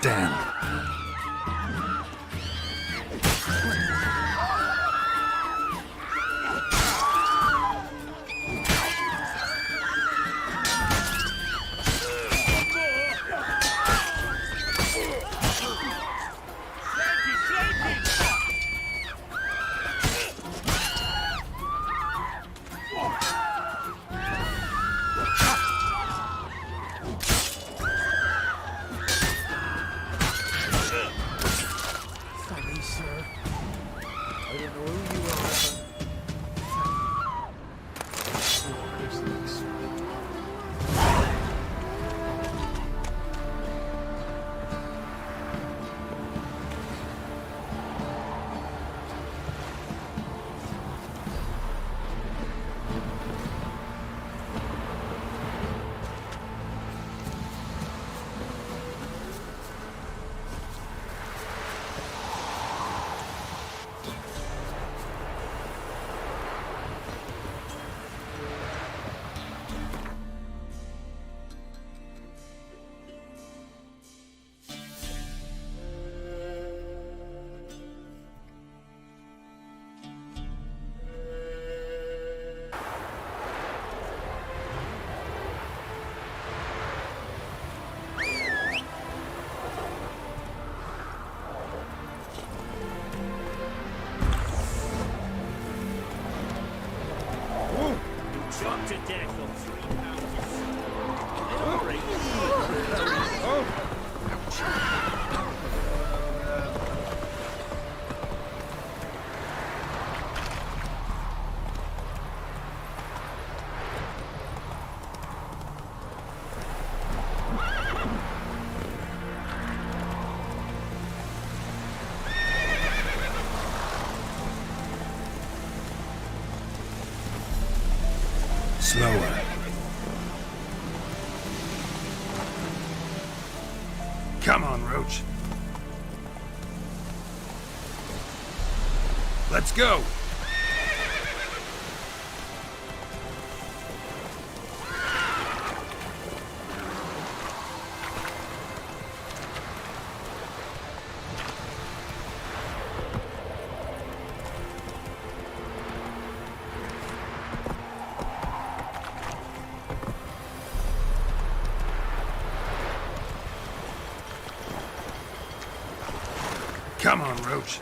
Damn. To death on 3 Slower. Come on, Roach. Let's go. Come on, Roach.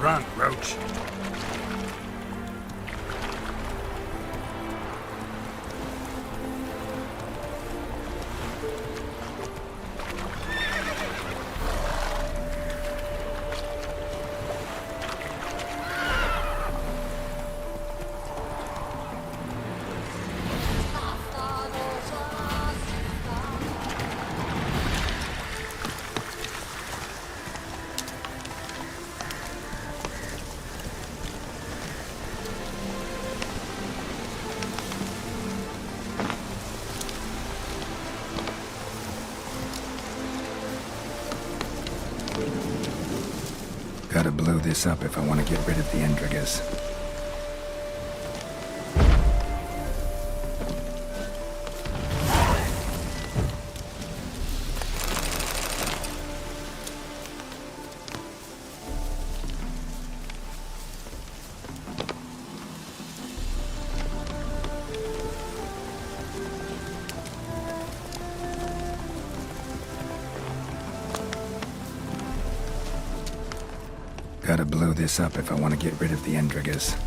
Run, Roach. blow this up if I want to get rid of the Endriggers. Gotta blow this up if I want to get rid of the Endriggers.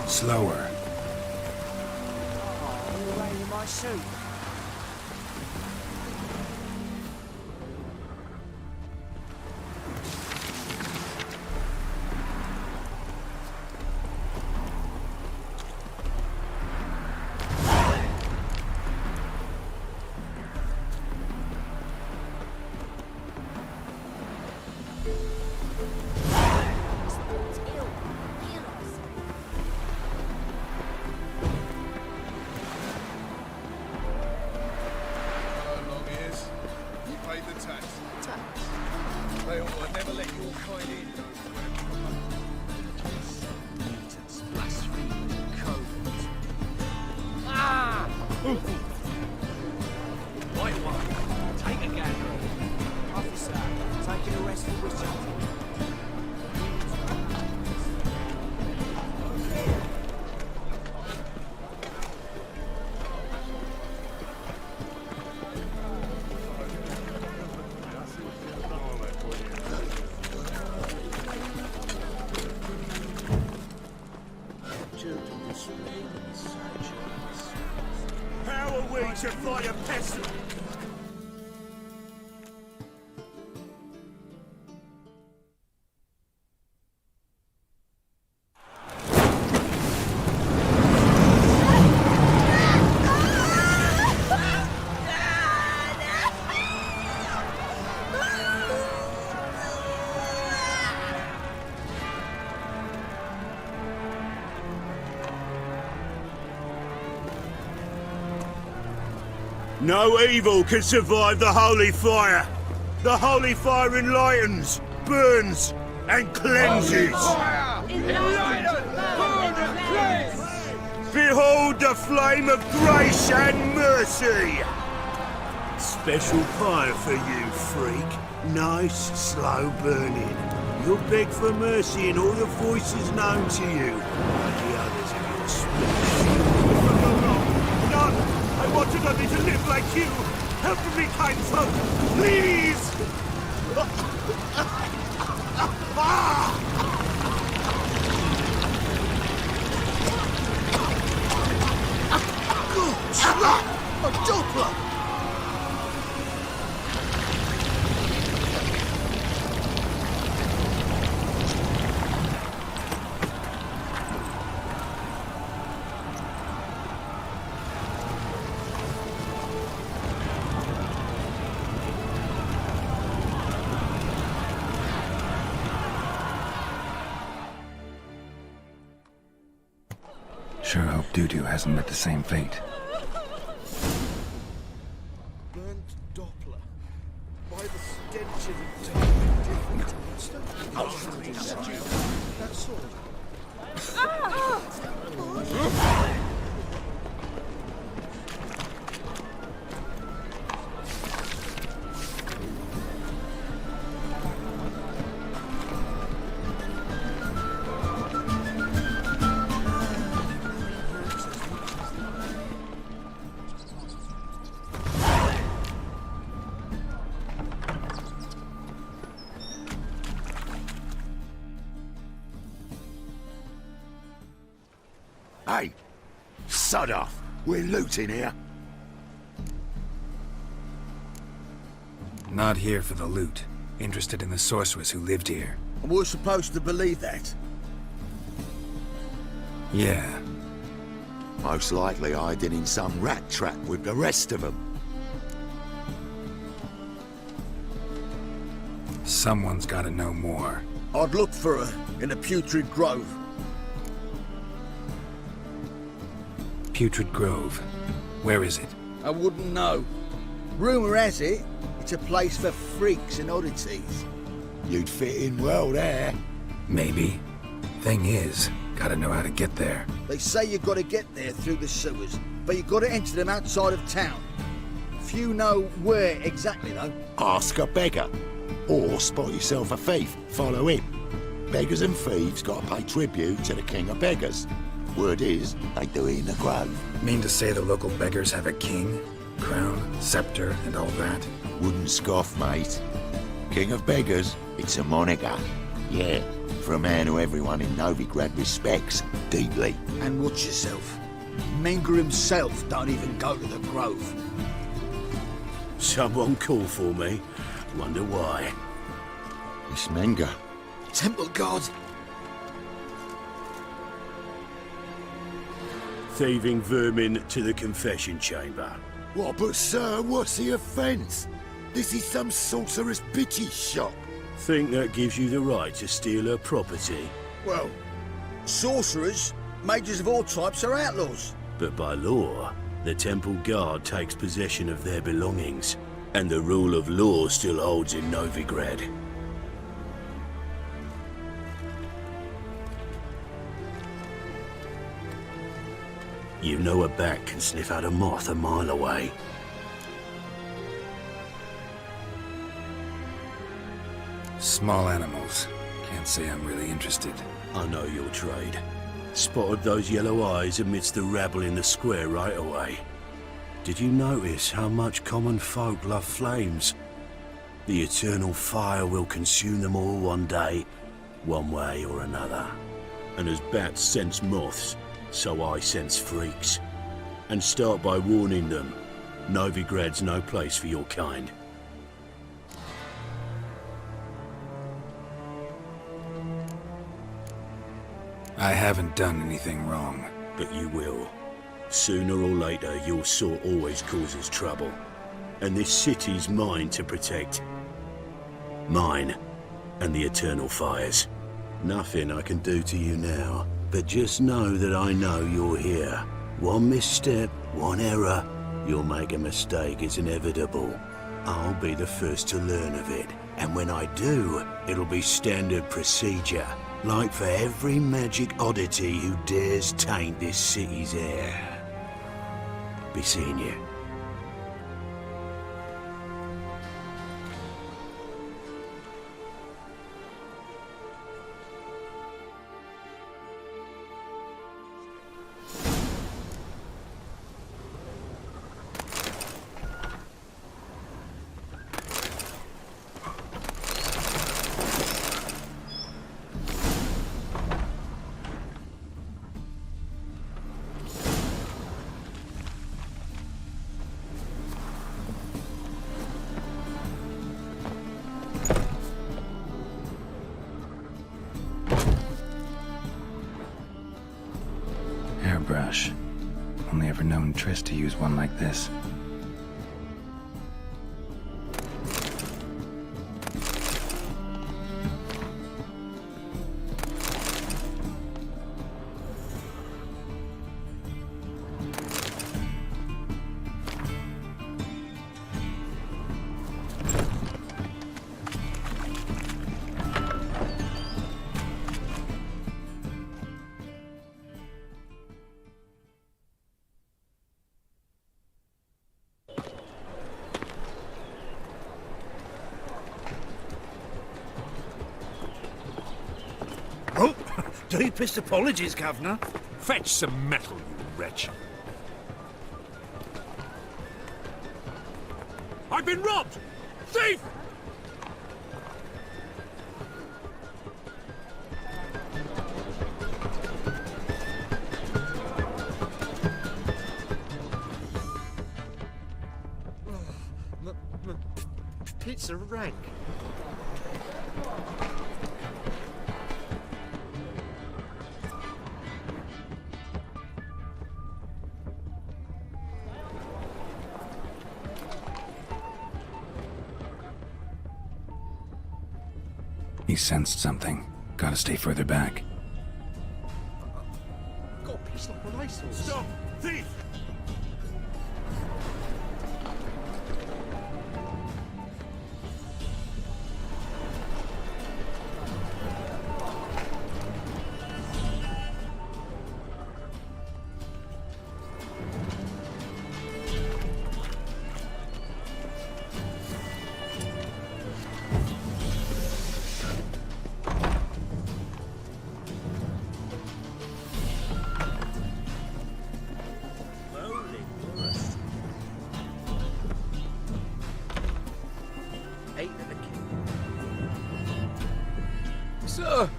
Slower. You're wearing my suit. To fight a peasant. No evil can survive the holy fire. The holy fire enlightens, burns, and cleanses. Behold the flame of grace and mercy. Special fire for you, freak. Nice, slow burning. You'll beg for mercy in all the voices known to you, like the others of your species. I wanted only to live like you! Help me, kind folk! Please! Good slap! A doppler! Sure hope Doo-Doo hasn't met the same fate. Burnt Doppler. By the stench of the that sword. Hey, sod off. We're looting here. Not here for the loot. Interested in the sorceress who lived here. And we're supposed to believe that. Yeah. Most likely hiding in some rat trap with the rest of them. Someone's gotta know more. I'd look for her in a putrid grove. Putrid Grove. Where is it? I wouldn't know. Rumour has it, it's a place for freaks and oddities. You'd fit in well there. Maybe. Thing is, gotta know how to get there. They say you've got to get there through the sewers, but you've got to enter them outside of town. Few know where exactly, though. Ask a beggar. Or spot yourself a thief. Follow him. Beggars and thieves gotta pay tribute to the king of beggars. Word is, they do it in the grove. Mean to say the local beggars have a king, crown, scepter, and all that? Wouldn't scoff, mate. King of beggars, it's a moniker. Yeah, for a man who everyone in Novigrad respects deeply. And watch yourself. Menga himself don't even go to the grove. Someone call for me. Wonder why. It's Menga. Temple God. Thieving vermin to the confession chamber. What, but sir, what's the offence? This is some sorcerer's bitch's shop. Think that gives you the right to steal her property? Well, sorcerers, mages of all types are outlaws. But by law, the temple guard takes possession of their belongings, and the rule of law still holds in Novigrad. You know a bat can sniff out a moth a mile away. Small animals. Can't say I'm really interested. I know your trade. Spotted those yellow eyes amidst the rabble in the square right away. Did you notice how much common folk love flames? The eternal fire will consume them all one day, one way or another. And as bats sense moths, so I sense freaks. And start by warning them, Novigrad's no place for your kind. I haven't done anything wrong. But you will. Sooner or later, your sort always causes trouble. And this city's mine to protect. Mine and the eternal fires. Nothing I can do to you now, but just know that I know you're here. One misstep, one error, you'll make a mistake, it's inevitable. I'll be the first to learn of it, and when I do, it'll be standard procedure. Like for every magic oddity who dares taint this city's air. Be seeing you. Hairbrush. Only ever known TRISS to use one like this. Oh, deepest apologies, Governor. Fetch some metal, you wretch. I've been robbed! Thief! Pizza rank. He sensed something. Gotta stay further back. Got a piece like an ice horse. Stop! Thief!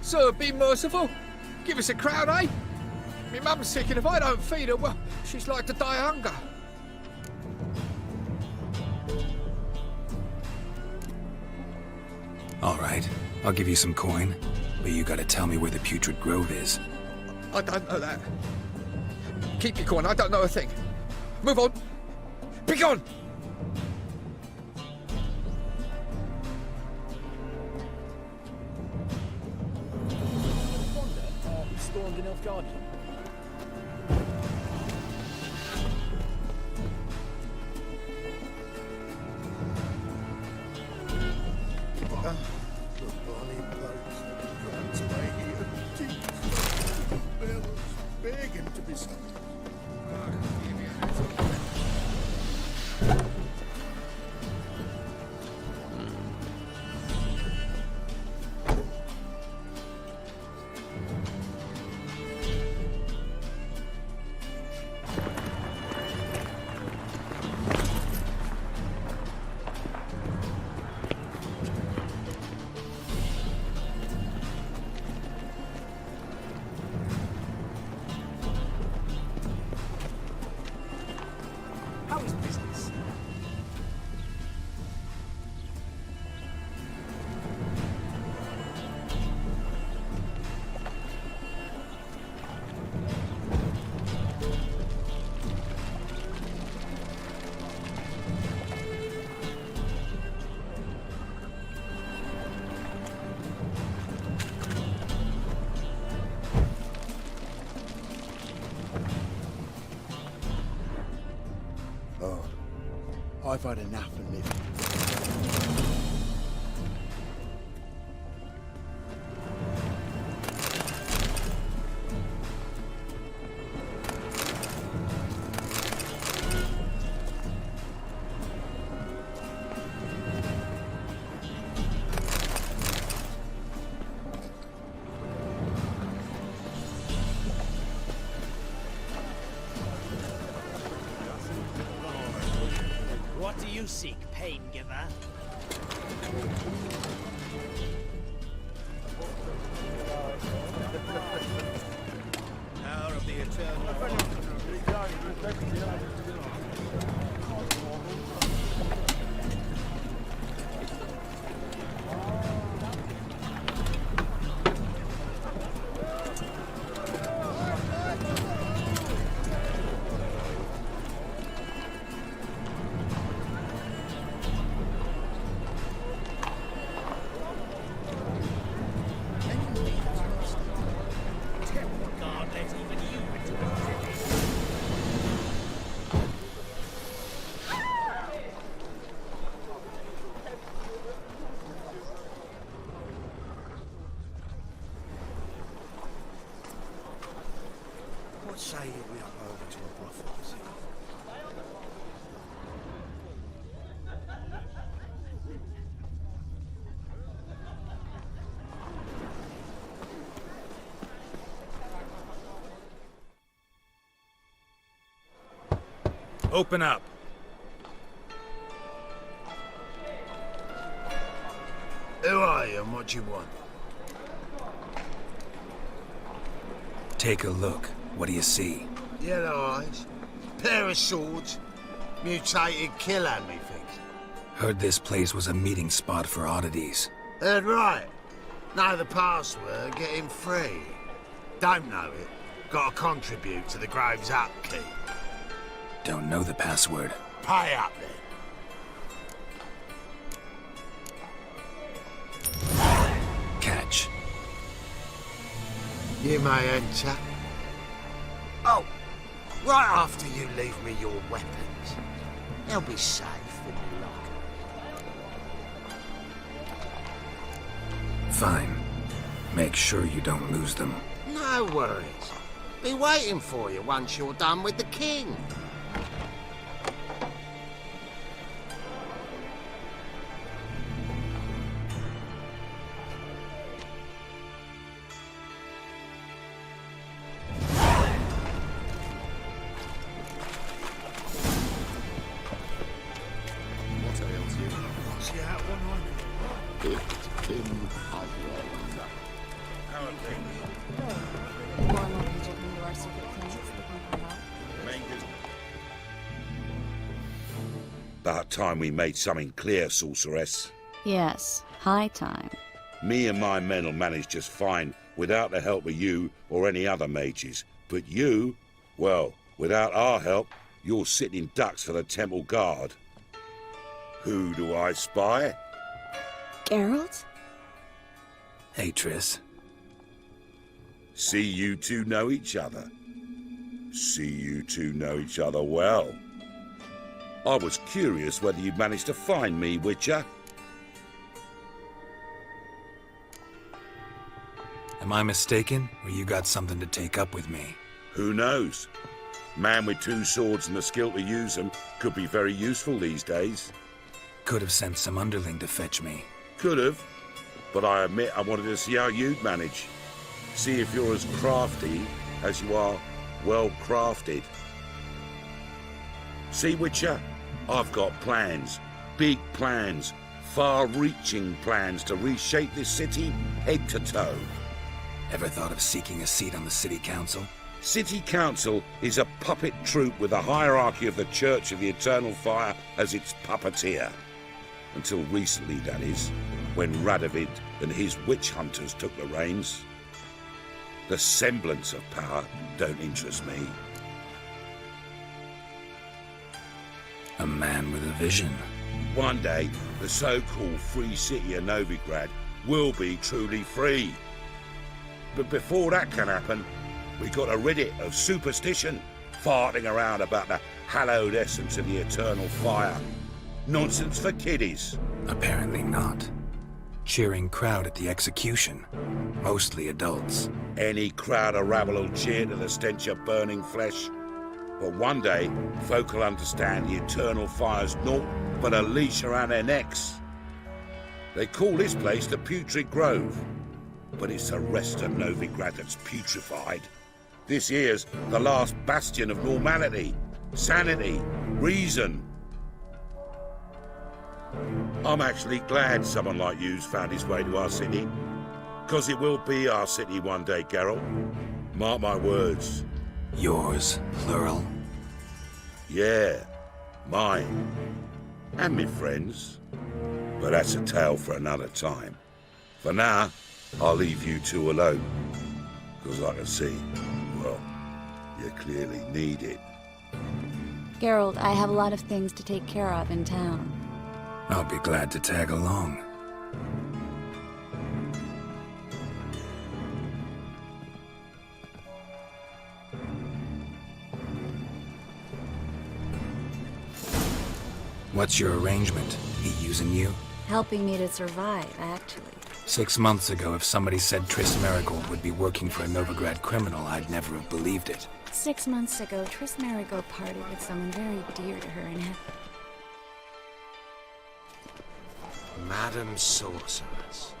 Sir, be merciful. Give us a crown, eh? Me mum's sick, and if I don't feed her, well, she's like to die of hunger. All right, I'll give you some coin, but you gotta tell me where the putrid grove is. I don't know that. Keep your coin, I don't know a thing. Move on. Be gone! I've had enough of living. What do you seek, pain giver? Power of the eternal. What say you we up over to a brothel? Open up. Who are you and what do you want? Take a look. What do you see? Yellow eyes, pair of swords, mutated killer, methinks. Heard this place was a meeting spot for oddities. Right. Know the password, get him free. Don't know it, gotta contribute to the Grove's upkeep. Don't know the password. Pay up then. Catch. You may enter. Oh, right after you leave me your weapons. They'll be safe in your locker. Fine. Make sure you don't lose them. No worries. Be waiting for you once you're done with the king. About time we made something clear, sorceress. Yes, high time. Me and my men'll manage just fine without the help of you or any other mages. But you, well, without our help, you're sitting ducks for the temple guard. Who do I spy? Geralt? Hey, Triss. See you two know each other. See you two know each other well. I was curious whether you'd managed to find me, Witcher. Am I mistaken, or you got something to take up with me? Who knows? Man with two swords and the skill to use them could be very useful these days. Could have sent some underling to fetch me. Could have, but I admit I wanted to see how you'd manage. See if you're as crafty as you are well-crafted. See, Witcher, I've got plans, big plans, far-reaching plans to reshape this city head to toe. Ever thought of seeking a seat on the city council? City council is a puppet troupe with a hierarchy of the Church of the Eternal Fire as its puppeteer. Until recently, that is, when Radovid and his witch hunters took the reins. The semblance of power don't interest me. A man with a vision. One day, the so-called free city of Novigrad will be truly free. But before that can happen, we got to rid it of superstition, farting around about the hallowed essence of the eternal fire. Nonsense for kiddies. Apparently not. Cheering crowd at the execution. Mostly adults. Any crowd of rabble will cheer to the stench of burning flesh. But one day, folk will understand the eternal fire's naught but a leash around their necks. They call this place the Putrid Grove, but it's the rest of Novigrad that's putrefied. This here's the last bastion of normality, sanity, reason. I'm actually glad someone like you's found his way to our city, because it will be our city one day, Geralt. Mark my words. Yours, plural? Yeah, mine. And me friends. But that's a tale for another time. For now, I'll leave you two alone. Because I can see, well, you clearly need it. Geralt, I have a lot of things to take care of in town. I'll be glad to tag along. What's your arrangement? He using you? Helping me to survive, actually. 6 months ago, if somebody said TRISS Merigold would be working for a Novigrad criminal, I'd never have believed it. 6 months ago, TRISS Merigold parted with someone very dear to her and had... Madam Sorceress.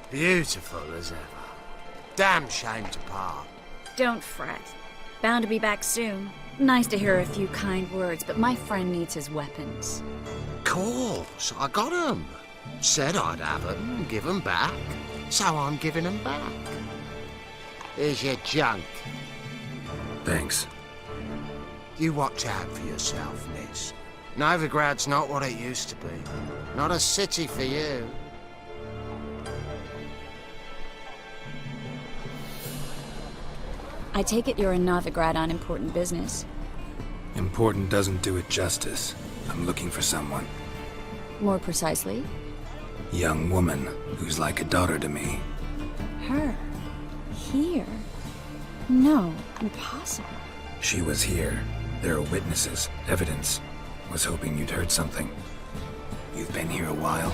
Beautiful as ever. Damn shame to part. Don't fret. Bound to be back soon. Nice to hear a few kind words, but my friend needs his weapons. Course, I got 'em. Said I'd have 'em and give 'em back. So I'm giving 'em back. Here's your junk. Thanks. You watch out for yourself, miss. Novigrad's not what it used to be. Not a city for you. I take it you're in Novigrad on important business. Important doesn't do it justice. I'm looking for someone. More precisely? Young woman who's like a daughter to me. Her? Here? No, impossible. She was here. There are witnesses, evidence. Was hoping you'd heard something. You've been here a while.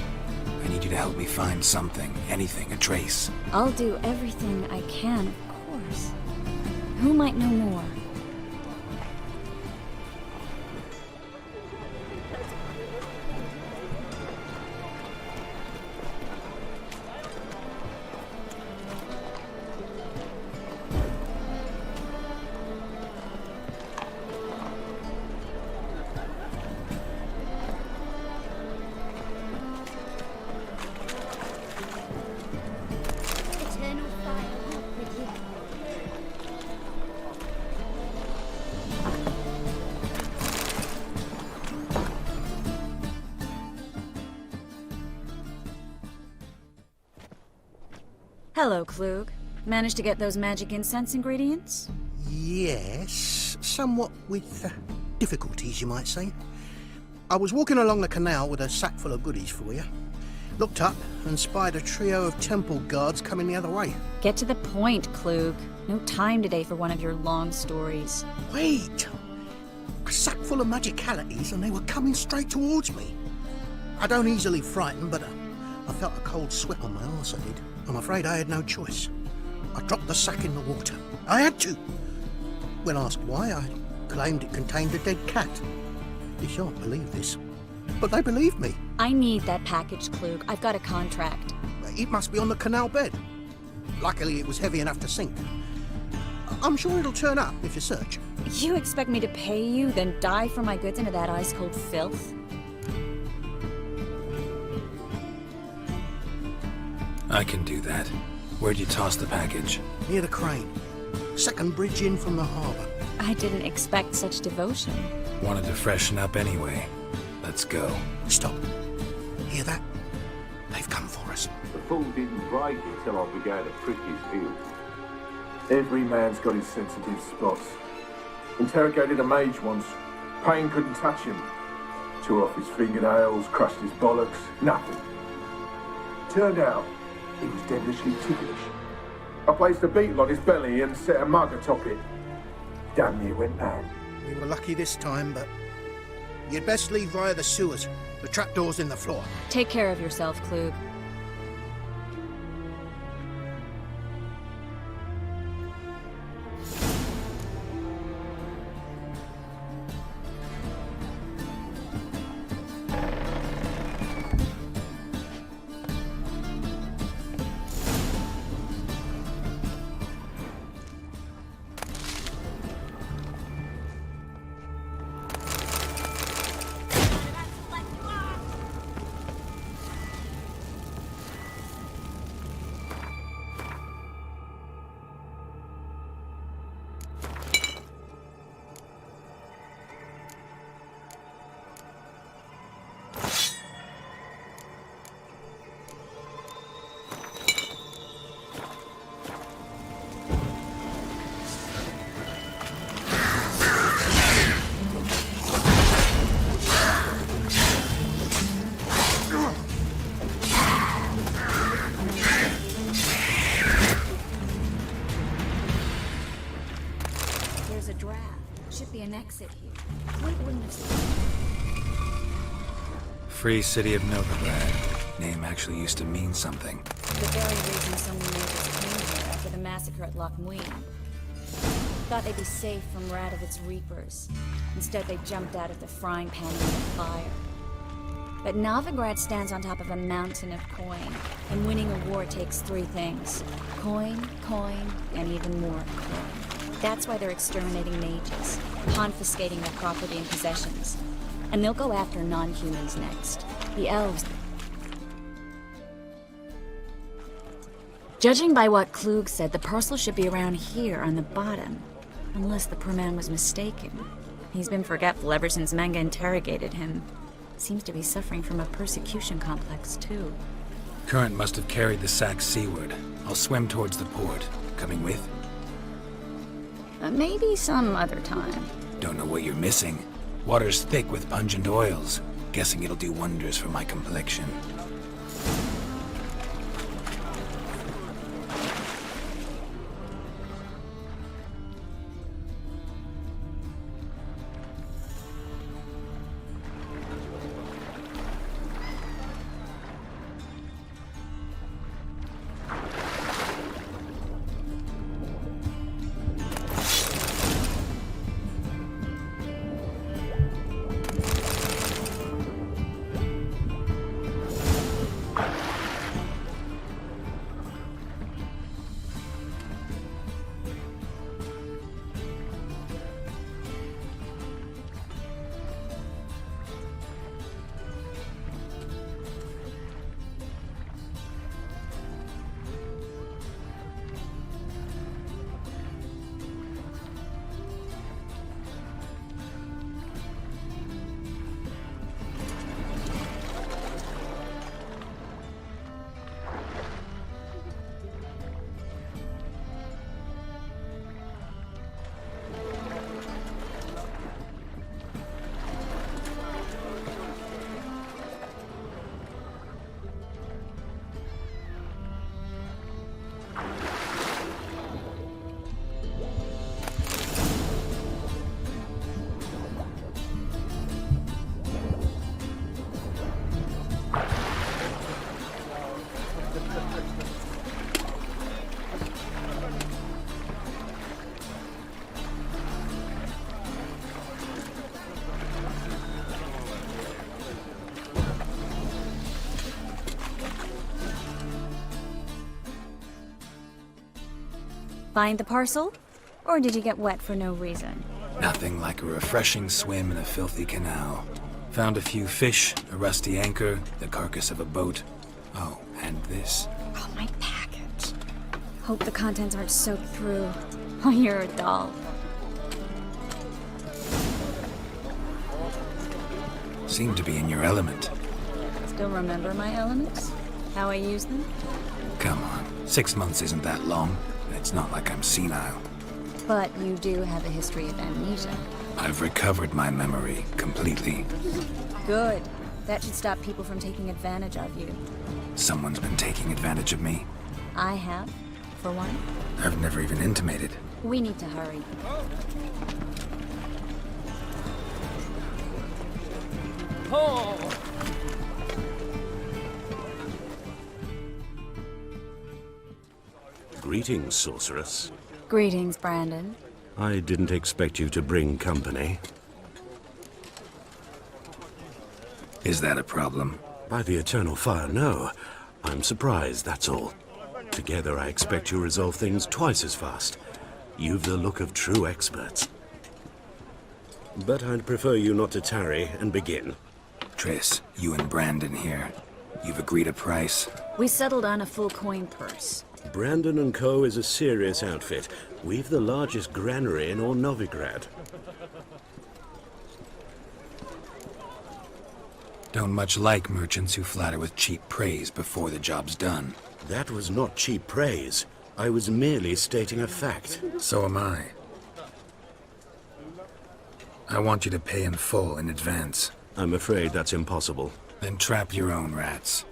I need you to help me find something, anything, a trace. I'll do everything I can, of course. Who might know more? Hello, Klug. Managed to get those magic incense ingredients? Yes, somewhat with difficulties, you might say. I was walking along the canal with a sack full of goodies for you. Looked up and spied a trio of temple guards coming the other way. Get to the point, Klug. No time today for one of your long stories. Wait! A sack full of magicalities and they were coming straight towards me. I don't easily frighten, but I felt a cold sweat on my arse, I did. I'm afraid I had no choice. I dropped the sack in the water. I had to. When asked why, I claimed it contained a dead cat. You shan't believe this, but they believed me. I need that package, Klug. I've got a contract. It must be on the canal bed. Luckily, it was heavy enough to sink. I'm sure it'll turn up if you search. You expect me to pay you, then dive for my goods into that ice-cold filth? I can do that. Where'd you toss the package? Near the crane. Second bridge in from the harbour. I didn't expect such devotion. Wanted to freshen up anyway. Let's go. Stop. Hear that? They've come for us. The fool didn't break it till I began to prick his heels. Every man's got his sensitive spots. Interrogated a mage once. Pain couldn't touch him. Tore off his fingernails, crushed his bollocks, nothing. Turned out, he was devilishly ticklish. I placed a beetle on his belly and set a mug atop it. Damn near went mad. We were lucky this time, but you'd best leave via the sewers. The trapdoor's in the floor. Take care of yourself, Klug. Free City of Novigrad. Name actually used to mean something. The very reason so many natives came here after the massacre at Loch Muin. Thought they'd be safe from Radovid's reapers. Instead, they jumped out of the frying pan into the fire. But Novigrad stands on top of a mountain of coin, and winning a war takes three things. Coin, and even more coin. That's why they're exterminating mages, confiscating their property and possessions. And they'll go after non-humans next. The elves. Judging by what Klug said, the parcel should be around here on the bottom. Unless the poor man was mistaken. He's been forgetful ever since Manga interrogated him. Seems to be suffering from a persecution complex, too. Current must have carried the sack seaward. I'll swim towards the port. Coming with? Maybe some other time. Don't know what you're missing. Water's thick with pungent oils. Guessing it'll do wonders for my complexion. Find the parcel? Or did you get wet for no reason? Nothing like a refreshing swim in a filthy canal. Found a few fish, a rusty anchor, the carcass of a boat. Oh, and this. Oh, my package. Hope the contents aren't soaked through. Oh, you're a doll. Seem to be in your element. Still remember my elements? How I use them? Come on, 6 months isn't that long. It's not like I'm senile. But you do have a history of amnesia. I've recovered my memory completely. Good. That should stop people from taking advantage of you. Someone's been taking advantage of me. I have, for one. I've never even intimated. We need to hurry. Oh! Greetings, sorceress. Greetings, Brandon. I didn't expect you to bring company. Is that a problem? By the eternal fire, no. I'm surprised, that's all. Together I expect you resolve things twice as fast. You've the look of true experts. But I'd prefer you not to tarry and begin. Triss, you and Brandon here. You've agreed a price? We settled on a full coin purse. Brandon & Co. is a serious outfit. We've the largest granary in all Novigrad. Don't much like merchants who flatter with cheap praise before the job's done. That was not cheap praise. I was merely stating a fact. So am I. I want you to pay in full in advance. I'm afraid that's impossible. Then trap your own rats.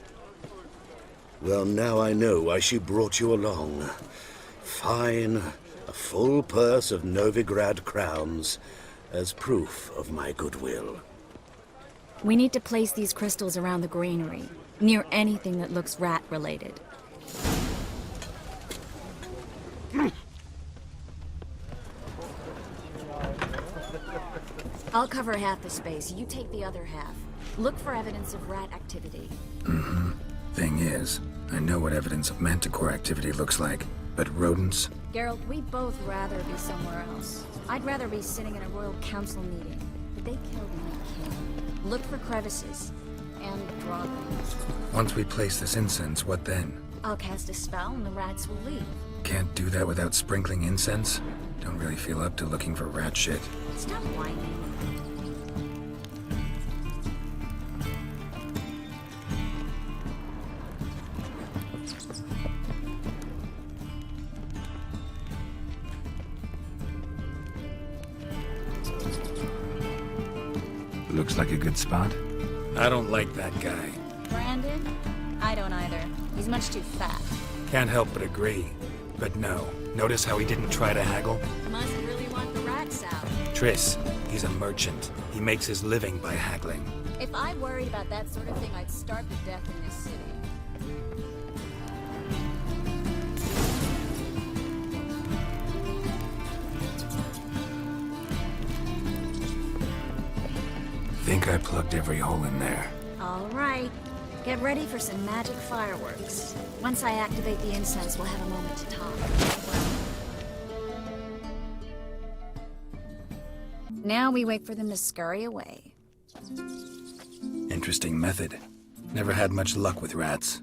Well, now I know why she brought you along. Fine. A full purse of Novigrad crowns as proof of my goodwill. We need to place these crystals around the granary, near anything that looks rat-related. I'll cover half the space, you take the other half. Look for evidence of rat activity. Mm-hmm. Thing is, I know what evidence of manticore activity looks like, but rodents? Geralt, we'd both rather be somewhere else. I'd rather be sitting in a royal council meeting, but they killed my king. Look for crevices, and drawbridges. Once we place this incense, what then? I'll cast a spell and the rats will leave. Can't do that without sprinkling incense? Don't really feel up to looking for rat shit. Stop whining. Looks like a good spot. I don't like that guy. Brandon? I don't either. He's much too fat. Can't help but agree. But no. Notice how he didn't try to haggle? Must really want the rats out. TRISS, he's a merchant. He makes his living by haggling. If I worried about that sort of thing, I'd starve to death in this city. Think I plugged every hole in there. All right. Get ready for some magic fireworks. Once I activate the incense, we'll have a moment to talk. Now we wait for them to scurry away. Interesting method. Never had much luck with rats.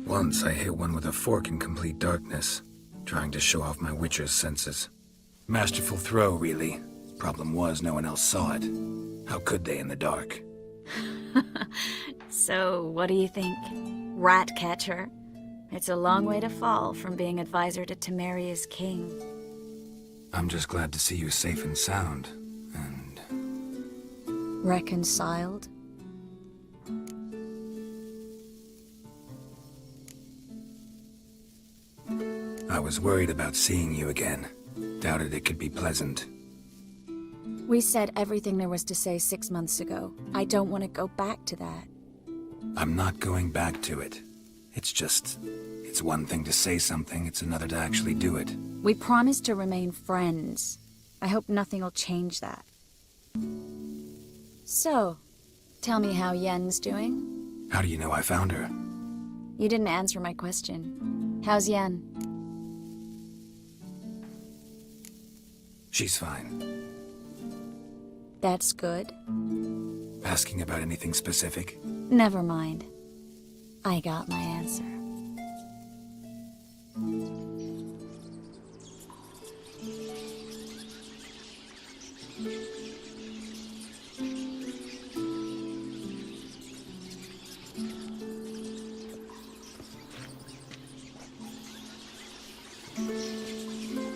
Once I hit one with a fork in complete darkness, trying to show off my witcher's senses. Masterful throw, really. Problem was, no one else saw it. How could they in the dark? So, what do you think? Rat catcher? It's a long way to fall from being advisor to Temeria's king. I'm just glad to see you safe and sound. And... Reconciled? I was worried about seeing you again. Doubted it could be pleasant. We said everything there was to say 6 months ago. I don't want to go back to that. I'm not going back to it. It's one thing to say something, it's another to actually do it. We promised to remain friends. I hope nothing will change that. So, tell me how Yen's doing? How do you know I found her? You didn't answer my question. How's Yen? She's fine. That's good. Asking about anything specific? Never mind. I got my answer.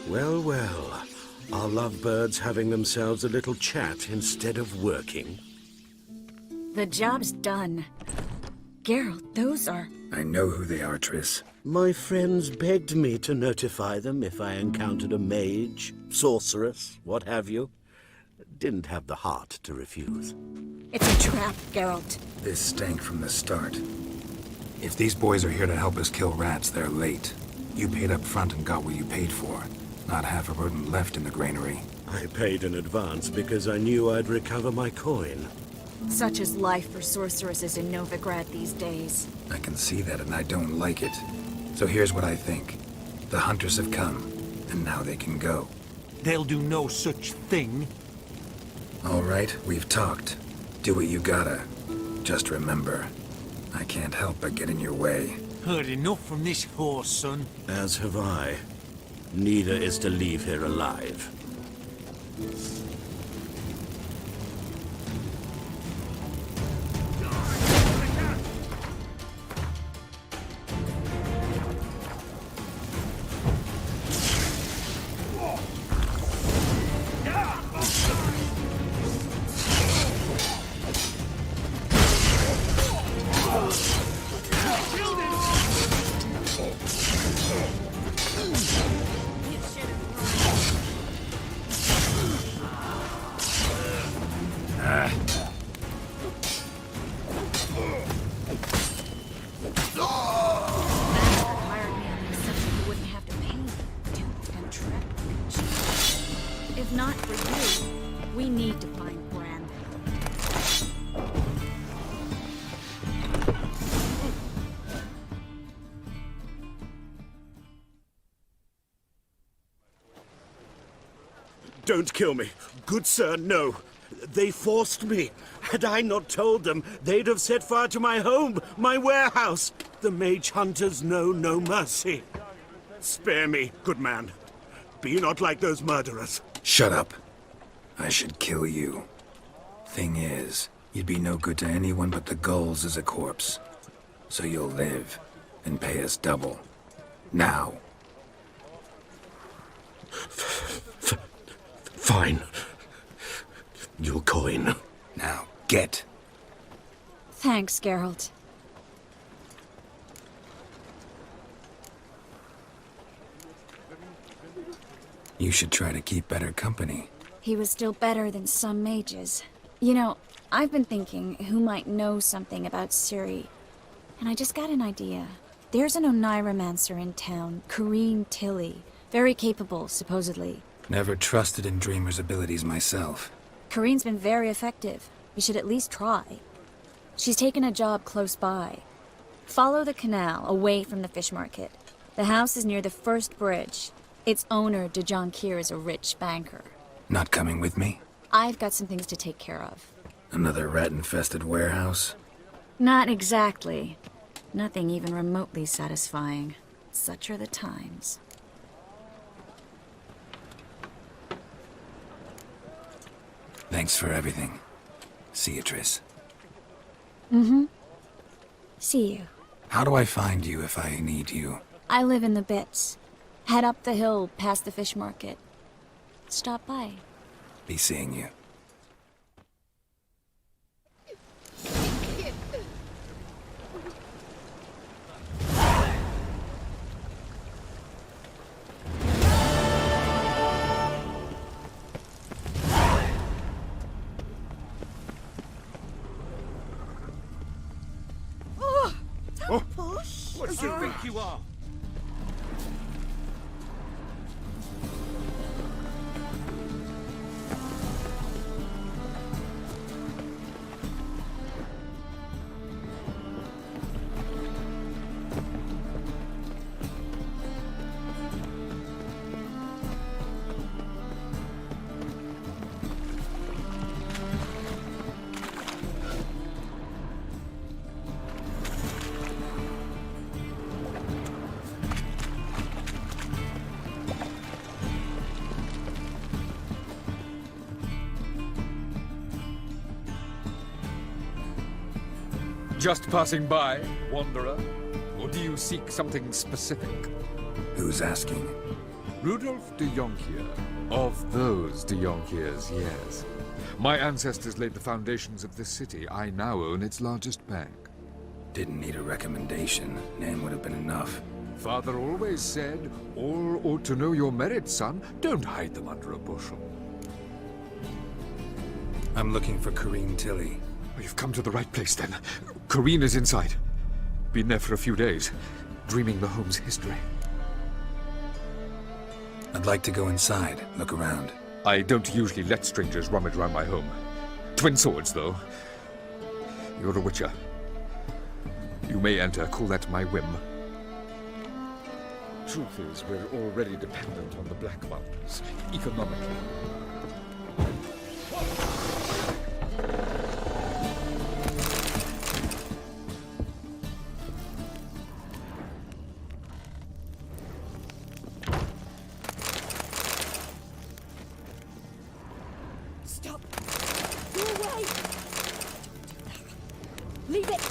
Well, well. Are lovebirds having themselves a little chat instead of working? The job's done. Geralt, those are... I know who they are, Triss. My friends begged me to notify them if I encountered a mage, sorceress, what have you. Didn't have the heart to refuse. It's a trap, Geralt. This stank from the start. If these boys are here to help us kill rats, they're late. You paid up front and got what you paid for. Not half a rodent left in the granary. I paid in advance because I knew I'd recover my coin. Such is life for sorceresses in Novigrad these days. I can see that and I don't like it. So here's what I think. The hunters have come, and now they can go. They'll do no such thing. All right, we've talked. Do what you gotta. Just remember, I can't help but get in your way. Heard enough from this horse, son. As have I. Neither is to leave here alive. If not for you, we need to find Brandon. Don't kill me. Good sir, no. They forced me. Had I not told them, they'd have set fire to my home, my warehouse. The mage hunters know no mercy. Spare me, good man. Be not like those murderers. Shut up. I should kill you. Thing is, you'd be no good to anyone but the gulls as a corpse. So you'll live, and pay us double. Now. Fine. Your coin. Now, Get. Thanks, Geralt. You should try to keep better company. He was still better than some mages. You know, I've been thinking who might know something about Ciri. And I just got an idea. There's an Oniromancer in town, Corrine Tilly. Very capable, supposedly. Never trusted in Dreamer's abilities myself. Corrine's been very effective. We should at least try. She's taken a job close by. Follow the canal, away from the fish market. The house is near the first bridge. Its owner, de Jonquier, is a rich banker. Not coming with me? I've got some things to take care of. Another rat-infested warehouse? Not exactly. Nothing even remotely satisfying. Such are the times. Thanks for everything. See you, Triss. Mm-hmm. See you. How do I find you if I need you? I live in the Bits. Head up the hill past the fish market. Stop by. Be seeing you. What do you think you are? Just passing by, wanderer? Or do you seek something specific? Who's asking? Rudolf de Jonquier. Of those de Jonquiers, yes. My ancestors laid the foundations of this city. I now own its largest bank. Didn't need a recommendation. Name would have been enough. Father always said, all ought to know your merits, son. Don't hide them under a bushel. I'm looking for Corrine Tilly. You've come to the right place, then. Corrine is inside. Been there for a few days, dreaming the home's history. I'd like to go inside, look around. I don't usually let strangers rummage around my home. Twin swords, though. You're a witcher. You may enter, call that my whim. Truth is, we're already dependent on the Black Ones, economically. Stop! Go away! Leave it!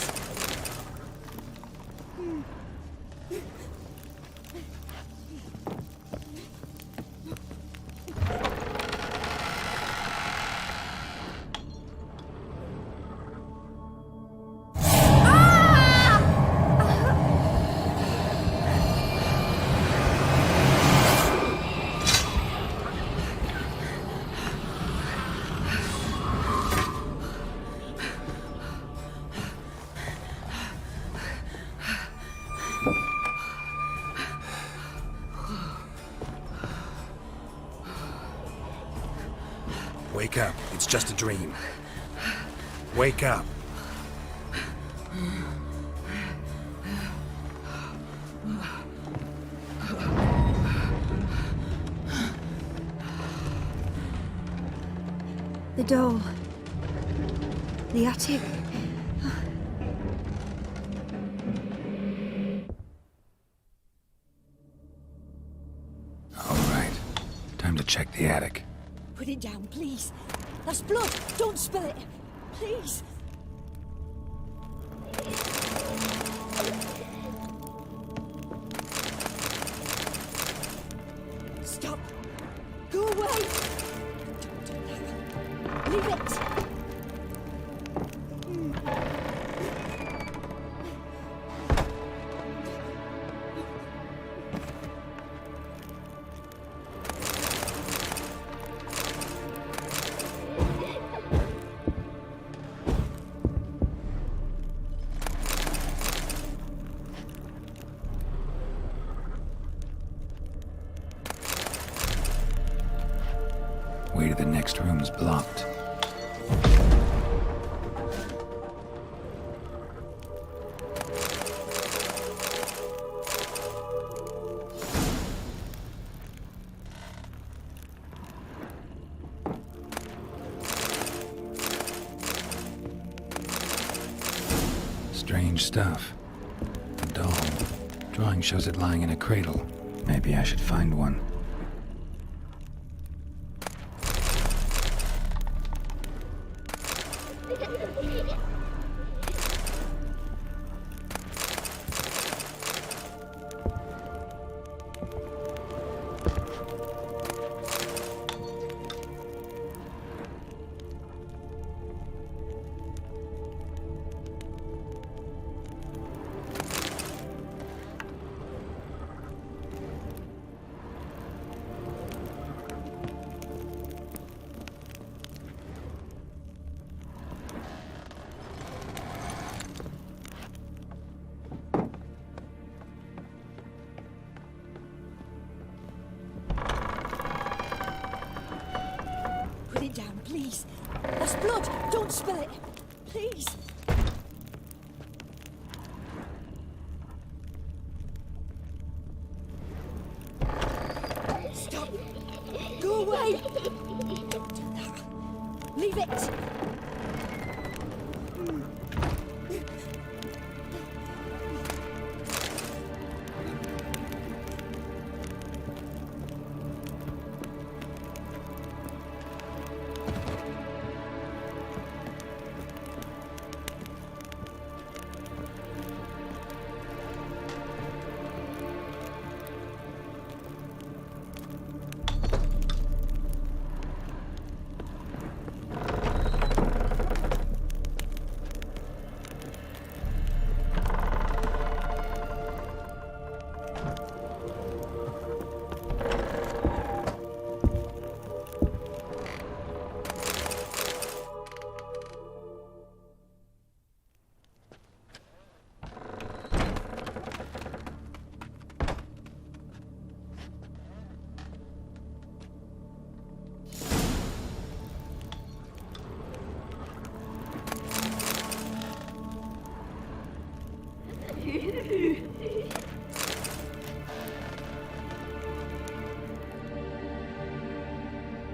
Wake up. It's just a dream. Wake up. The door. The attic. All right. Time to check the attic. Put it down, please. That's blood. Don't spill it. Please. Stop. Go away. Leave it. was blocked. Strange stuff. A doll. Drawing shows it lying in a cradle. Maybe I should find one. Put it down, please. That's blood. Don't spill it. Please. Stop. Go away. Don't do that. Leave it.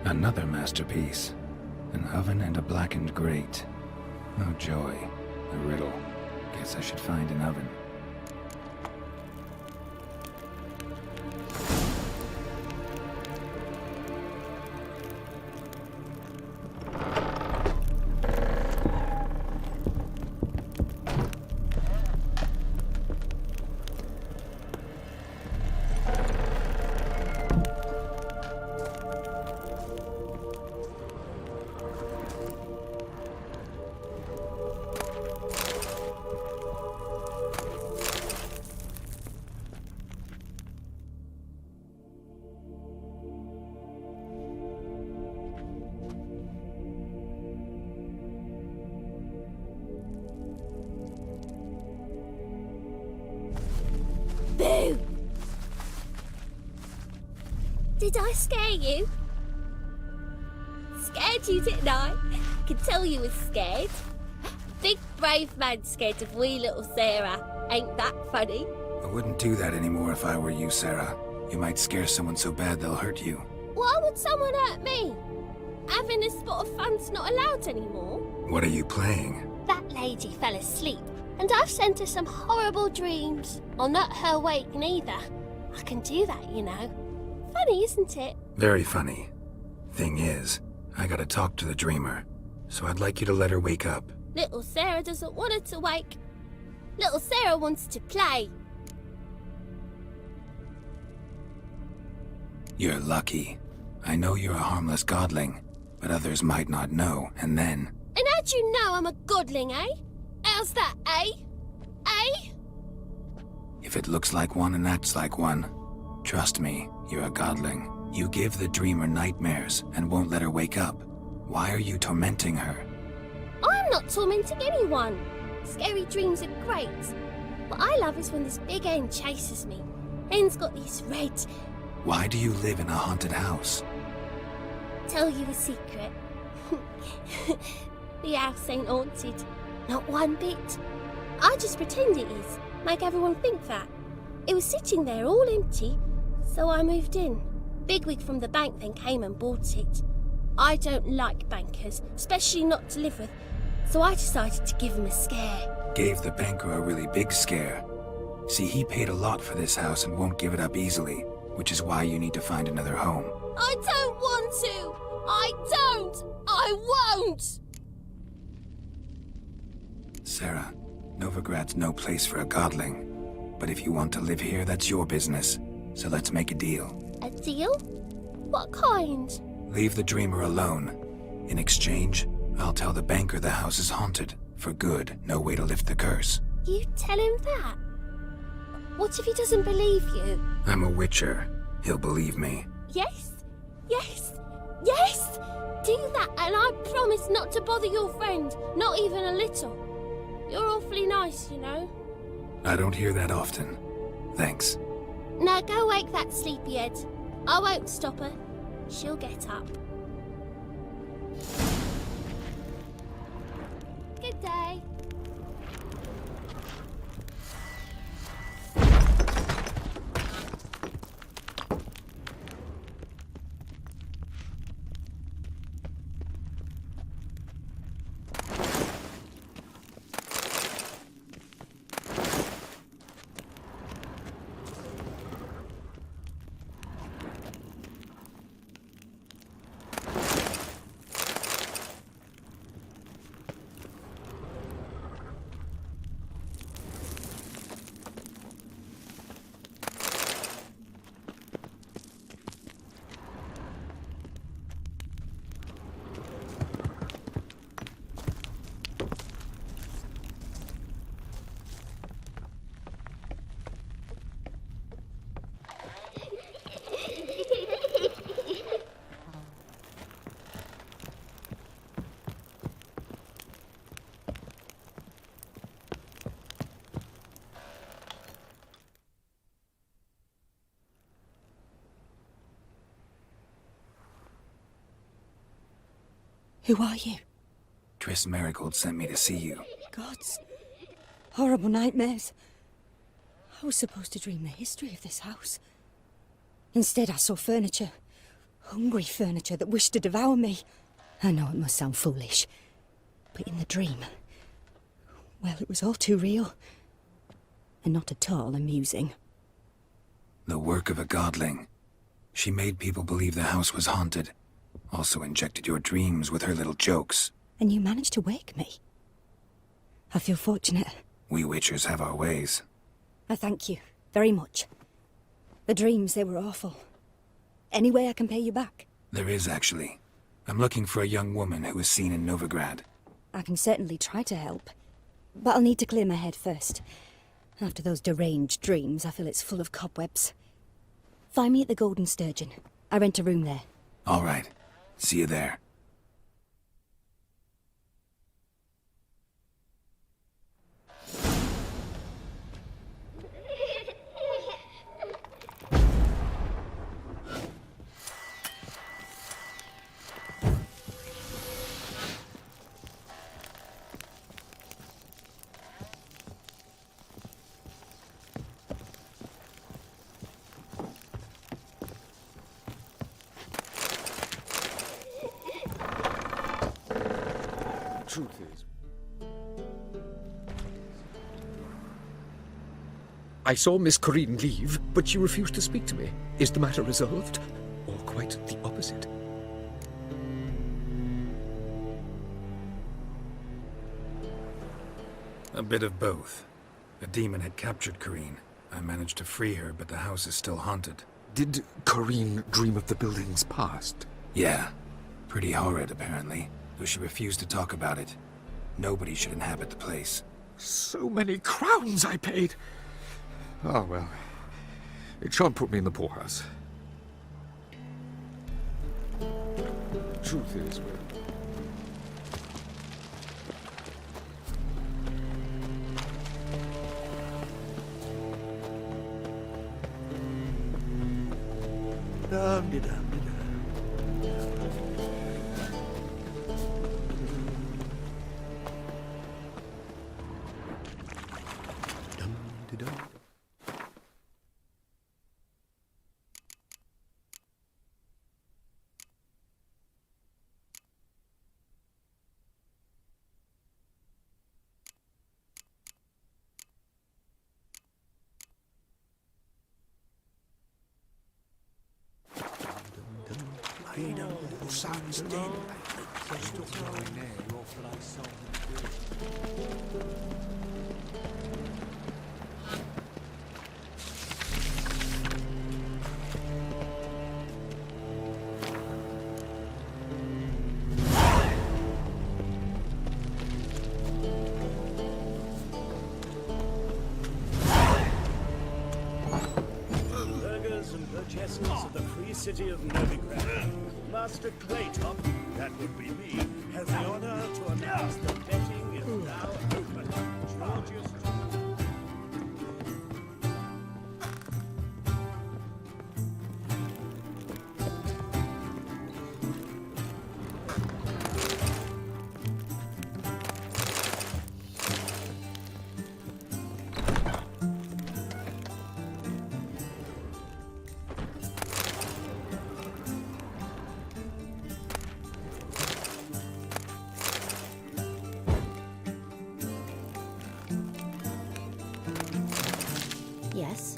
Another masterpiece. An oven and a blackened grate. Oh joy. A riddle. Guess I should find an oven. Boo! Did I scare you? Scared you, didn't I? Could tell you was scared. Big brave man scared of wee little Sarah. Ain't that funny? I wouldn't do that anymore if I were you, Sarah. You might scare someone so bad they'll hurt you. Why would someone hurt me? Having a spot of fun's not allowed anymore. What are you playing? That lady fell asleep, and I've sent her some horrible dreams. I'll not her wake neither. I can do that, you know. Funny, isn't it? Very funny. Thing is, I gotta talk to the dreamer, so I'd like you to let her wake up. Little Sarah doesn't want her to wake. Little Sarah wants to play. You're lucky. I know you're a harmless godling, but others might not know, and then... And how'd you know I'm a godling, eh? How's that, eh? Eh? If it looks like one and acts like one, trust me, you're a godling. You give the dreamer nightmares and won't let her wake up. Why are you tormenting her? I'm not tormenting anyone. Scary dreams are great. What I love is when this big hen chases me. Hen's got these red... Why do you live in a haunted house? Tell you a secret. The house ain't haunted. Not one bit. I just pretend it is. Make everyone think that. It was sitting there all empty, so I moved in. Bigwig from the bank then came and bought it. I don't like bankers, especially not to live with, so I decided to give him a scare. Gave the banker a really big scare. See, he paid a lot for this house and won't give it up easily, which is why you need to find another home. I don't want to! I don't! I won't! Sarah, Novigrad's no place for a godling. But if you want to live here, that's your business. So let's make a deal. A deal? What kind? Leave the dreamer alone. In exchange, I'll tell the banker the house is haunted. For good, no way to lift the curse. You tell him that? What if he doesn't believe you? I'm a witcher. He'll believe me. Yes? Yes? Yes! Do that and I promise not to bother your friend. Not even a little. You're awfully nice, you know. I don't hear that often. Thanks. Now go wake that sleepyhead. I won't stop her. She'll get up. Good day. Who are you? TRISS Merigold sent me to see you. Gods. Horrible nightmares. I was supposed to dream the history of this house. Instead, I saw furniture. Hungry furniture that wished to devour me. I know it must sound foolish, but in the dream, well, it was all too real. And not at all amusing. The work of a godling. She made people believe the house was haunted. Also injected your dreams with her little jokes. And you managed to wake me. I feel fortunate. We witchers have our ways. I thank you, very much. The dreams, they were awful. Any way I can pay you back? There is, actually. I'm looking for a young woman who was seen in Novigrad. I can certainly try to help. But I'll need to clear my head first. After those deranged dreams, I feel it's full of cobwebs. Find me at the Golden Sturgeon. I rent a room there. All right. See you there. Truth is, I saw Miss Corinne leave, but she refused to speak to me. Is the matter resolved? Or quite the opposite? A bit of both. A demon had captured Corinne. I managed to free her, but the house is still haunted. Did Corinne dream of the building's past? Yeah. Pretty horrid, apparently. Though she refused to talk about it. Nobody should inhabit the place. So many crowns I paid! Oh, well. It shan't put me in the poorhouse. Truth is, well... Burghers and burgesses of the free city of Novigrad, Master Claytop, that would be me, has the honor to announce the betting is now open. Georgius... Yes?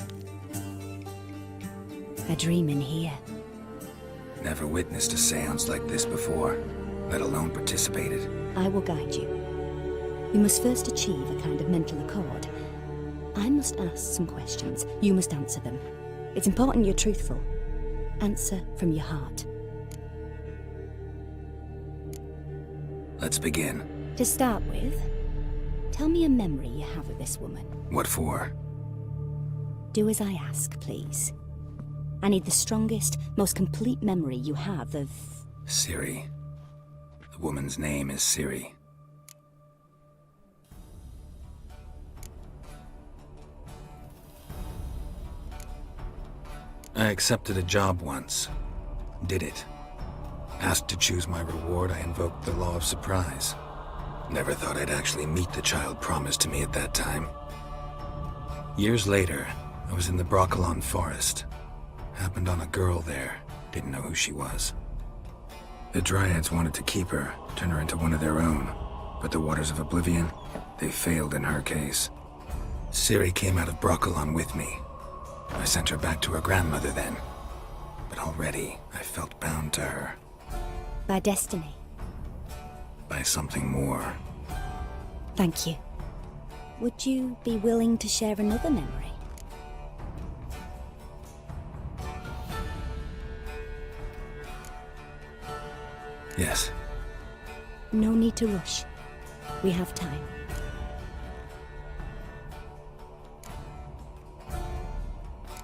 A dream in here. Never witnessed a seance like this before, let alone participated. I will guide you. We must first achieve a kind of mental accord. I must ask some questions. You must answer them. It's important you're truthful. Answer from your heart. Let's begin. To start with, tell me a memory you have of this woman. What for? Do as I ask, please. I need the strongest, most complete memory you have of... Ciri. The woman's name is Ciri. I accepted a job once. Did it. Asked to choose my reward, I invoked the law of surprise. Never thought I'd actually meet the child promised to me at that time. Years later, I was in the Broccolon forest. Happened on a girl there. Didn't know who she was. The Dryads wanted to keep her, turn her into one of their own. But the Waters of Oblivion, they failed in her case. Ciri came out of Broccolon with me. I sent her back to her grandmother then. But already, I felt bound to her. By destiny. By something more. Thank you. Would you be willing to share another memory? Yes. No need to rush. We have time.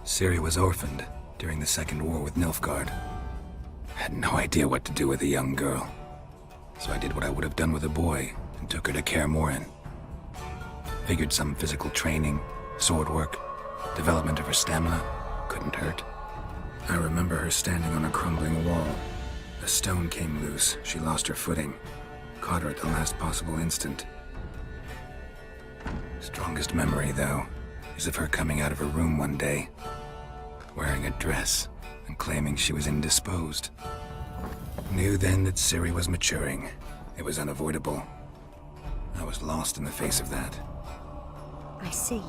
Ciri was orphaned during the Second War with Nilfgaard. Had no idea what to do with a young girl. So I did what I would have done with a boy and took her to Kaer Morhen. Figured some physical training, sword work, development of her stamina couldn't hurt. I remember her standing on a crumbling wall. A stone came loose, she lost her footing. Caught her at the last possible instant. Strongest memory, though, is of her coming out of her room one day, wearing a dress and claiming she was indisposed. Knew then that Ciri was maturing. It was unavoidable. I was lost in the face of that. I see.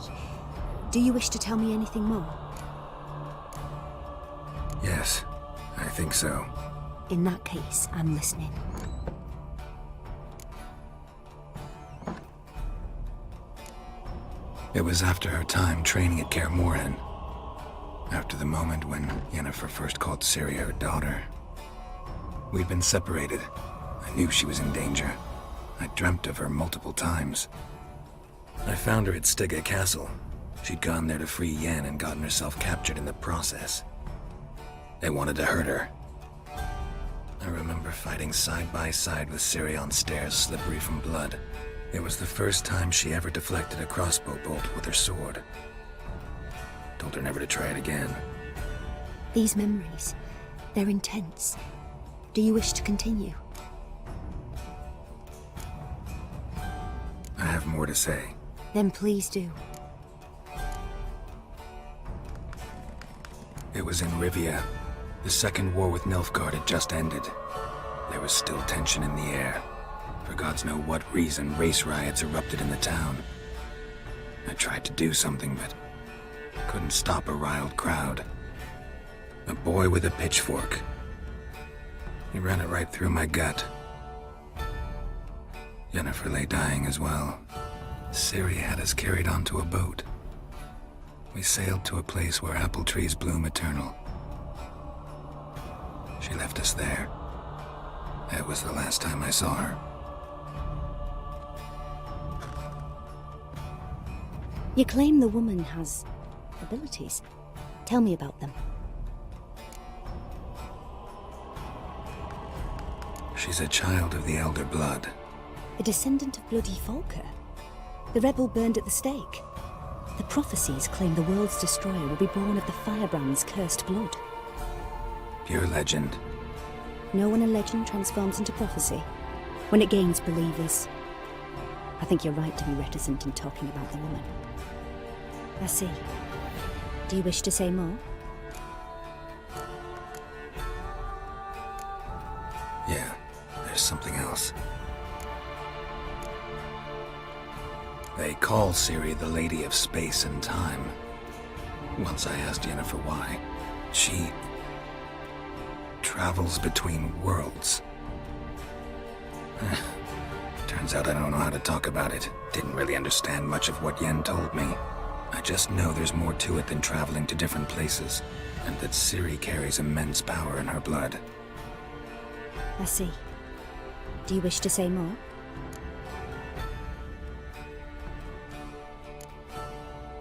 Do you wish to tell me anything more? Yes, I think so. In that case, I'm listening. It was after her time training at Kaer Morhen. After the moment when Yennefer first called Ciri her daughter. We'd been separated. I knew she was in danger. I dreamt of her multiple times. I found her at Stygga Castle. She'd gone there to free Yen and gotten herself captured in the process. They wanted to hurt her. I remember fighting side by side with Ciri on stairs slippery from blood. It was the first time she ever deflected a crossbow bolt with her sword. Told her never to try it again. These memories, they're intense. Do you wish to continue? I have more to say. Then please do. It was in Rivia. The second war with Nilfgaard had just ended. There was still tension in the air. For gods know what reason, race riots erupted in the town. I tried to do something, but couldn't stop a riled crowd. A boy with a pitchfork. He ran it right through my gut. Jennifer lay dying as well. Ciri had us carried onto a boat. We sailed to a place where apple trees bloom eternal. She left us there. That was the last time I saw her. You claim the woman has abilities. Tell me about them. She's a child of the Elder Blood. A descendant of bloody Falker. The rebel burned at the stake. The prophecies claim the world's destroyer will be born of the Firebrand's cursed blood. Pure legend. Know when a legend transforms into prophecy? When it gains believers. I think you're right to be reticent in talking about the woman. I see. Do you wish to say more? Yeah, there's something else. They call Ciri the Lady of Space and Time. Once I asked Jennifer why. She travels between worlds. Turns out I don't know how to talk about it. Didn't really understand much of what Yen told me. I just know there's more to it than traveling to different places, and that Ciri carries immense power in her blood. I see. Do you wish to say more?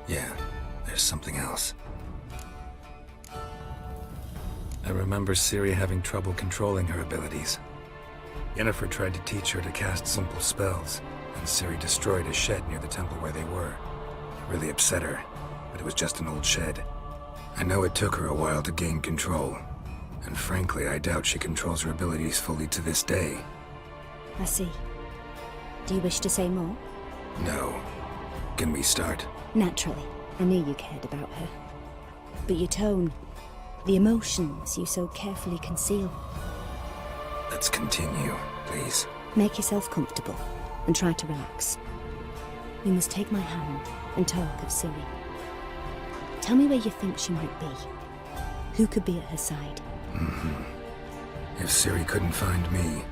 Yeah, there's something else. I remember Ciri having trouble controlling her abilities. Yennefer tried to teach her to cast simple spells, and Ciri destroyed a shed near the temple where they were. It really upset her, but it was just an old shed. I know it took her a while to gain control, and frankly, I doubt she controls her abilities fully to this day. I see. Do you wish to say more? No. Can we start? Naturally. I knew you cared about her. But your tone, the emotions you so carefully conceal. Let's continue, please. Make yourself comfortable and try to relax. You must take my hand and talk of Ciri. Tell me where you think she might be. Who could be at her side? If Ciri couldn't find me,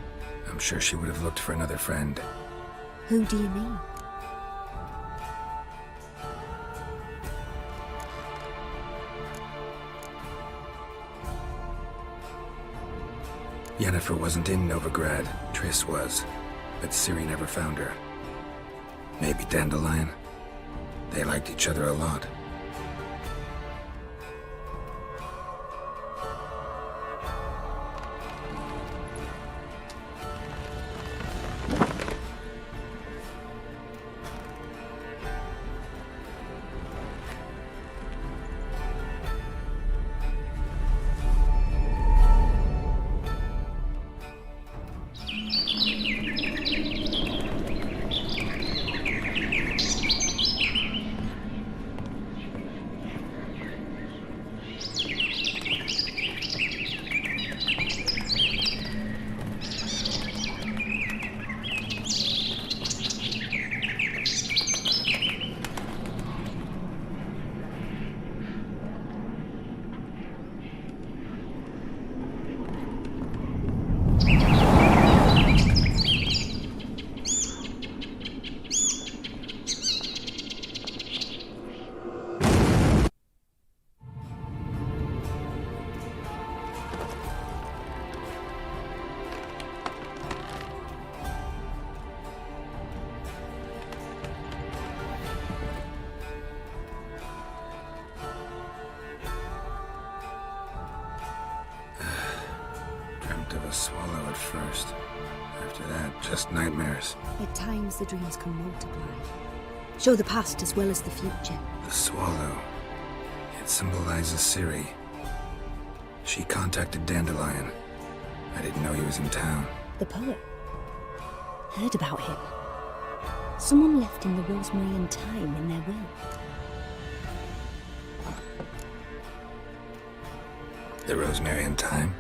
I'm sure she would have looked for another friend. Who do you mean? Yennefer wasn't in Novigrad. Triss was. But Ciri never found her. Maybe Dandelion? They liked each other a lot. Of a swallow at first. After that, just nightmares. At times the dreams can multiply. Show the past as well as the future. The swallow. It symbolizes Ciri. She contacted Dandelion. I didn't know he was in town. The poet. Heard about him. Someone left in the Rosemary time in their will. The Rosemary in Time?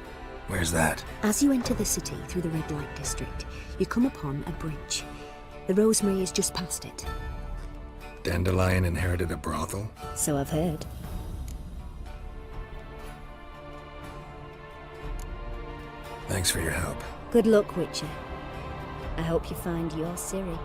Where's that? As you enter the city through the red light district, you come upon a bridge. The Rosemary is just past it. Dandelion inherited a brothel? So I've heard. Thanks for your help. Good luck, Witcher. I hope you find your Ciri.